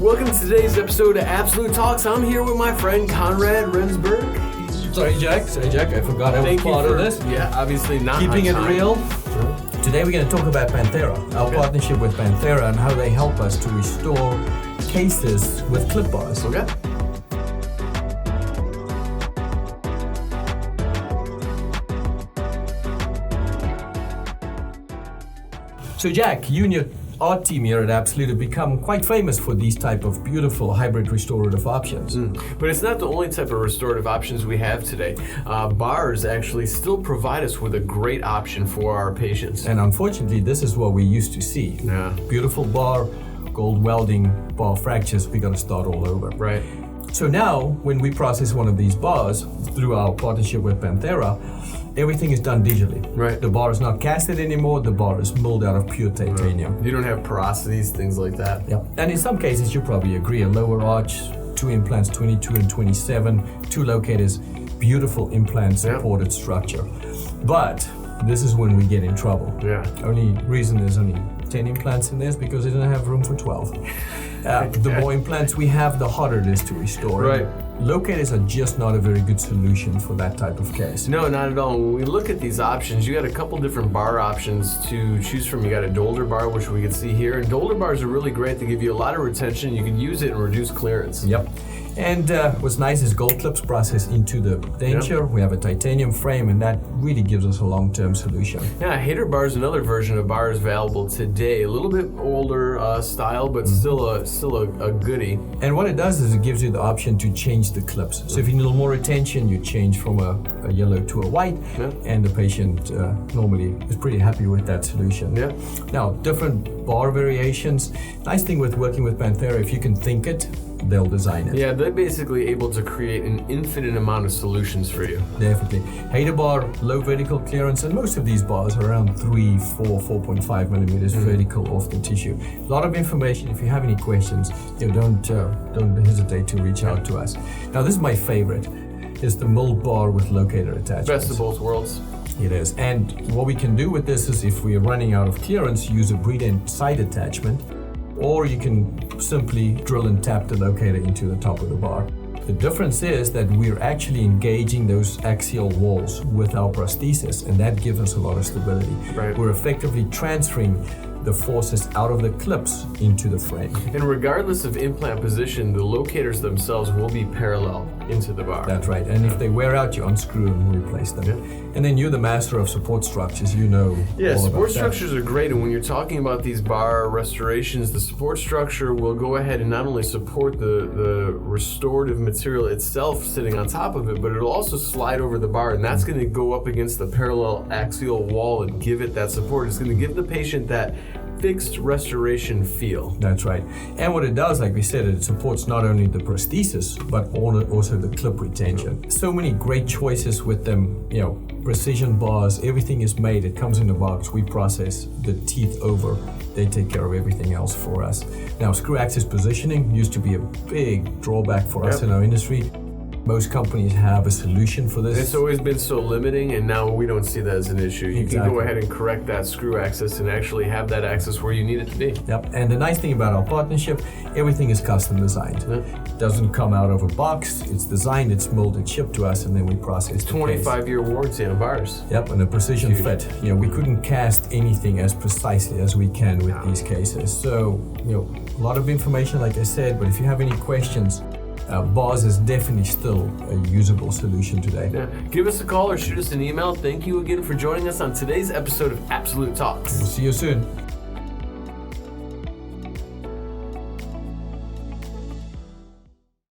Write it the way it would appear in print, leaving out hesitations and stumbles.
Welcome to today's episode of Absolute Talks. I'm here with my friend Conrad Rensburg. Sorry, Jack, I forgot I was part of this. Yeah, obviously not Keeping it on time. real. Today we're going to talk about Panthera, our partnership with Panthera, and how they help us to restore cases with clip bars. Okay. So Jack, you and your art team here at Absolute have become quite famous for these type of beautiful hybrid restorative options. But it's not the only type of restorative options we have today. Bars actually still provide us with a great option for our patients. And unfortunately, this is what we used to see. Yeah. Beautiful bar, gold welding, bar fractures, we got to start all over. Right. So now, when we process one of these bars through our partnership with Panthera, everything is done digitally. Right. The bar is not casted anymore, the bar is milled out of pure titanium. You don't have porosities, things like that. Yep. And in some cases, you probably agree, a lower arch, 2 implants, 22 and 27, 2 locators, beautiful implant supported structure. But this is when we get in trouble. Yeah. Only reason there's only 10 implants in this because they don't have room for 12. The more implants we have, the harder it is to restore. Right. Locators are just not a very good solution for that type of case. No, not at all. When we look at these options, you got a couple different bar options to choose from. You got a Dolder bar, which we can see here. And Dolder bars are really great. They give you a lot of retention. You can use it and reduce clearance. Yep. And what's nice is gold clips processed into the denture. Yep. We have a titanium frame, and that really gives us a long-term solution. Yeah, Hater bar is another version of bars available today. A little bit older style, but still a goodie. And what it does is it gives you the option to change the clips. So if you need a little more retention, you change from a yellow to a white, and the patient normally is pretty happy with that solution. Yeah. Now, different bar variations. Nice thing with working with Panthera, if you can think it, they'll design it. Yeah, they're basically able to create an infinite amount of solutions for you. Definitely. Hater bar, low vertical clearance, and most of these bars are around 3, 4, 4.5 millimeters vertical off the tissue. A lot of information. If you have any questions, don't hesitate to reach out to us. Now, this is my favorite. It's the milled bar with locator attachments. Best of both worlds. It is. And what we can do with this is if we are running out of clearance, use a breed end side attachment, or you can simply drill and tap the locator into the top of the bar. The difference is that we're actually engaging those axial walls with our prosthesis, and that gives us a lot of stability. Right. We're effectively transferring the forces out of the clips into the frame. And regardless of implant position, the locators themselves will be parallel into the bar. That's right. And if they wear out, you unscrew and replace them. Yeah. And then you're the master of support structures, you know. Yeah, all support about structures are great, and when you're talking about these bar restorations, the support structure will go ahead and not only support the restorative material itself sitting on top of it, but it'll also slide over the bar, and that's going to go up against the parallel axial wall and give it that support. It's going to give the patient that fixed restoration feel. That's right. And what it does, like we said, it supports not only the prosthesis, but also the clip retention. So many great choices with them, precision bars, everything is made, it comes in a box, we process the teeth over, they take care of everything else for us. Now, screw axis positioning used to be a big drawback for us in our industry. Most companies have a solution for this. It's always been so limiting, and now we don't see that as an issue. You can go ahead and correct that screw axis and actually have that axis where you need it to be. Yep, and the nice thing about our partnership, everything is custom designed. It doesn't come out of a box, it's designed, it's molded, shipped to us, and then we process the 25-year warranty on bars. Yep, and a precision fit. We couldn't cast anything as precisely as we can with these cases. So, a lot of information, like I said, but if you have any questions, bars is definitely still a usable solution today. Yeah. Give us a call or shoot us an email. Thank you again for joining us on today's episode of Absolute Talks. We'll see you soon.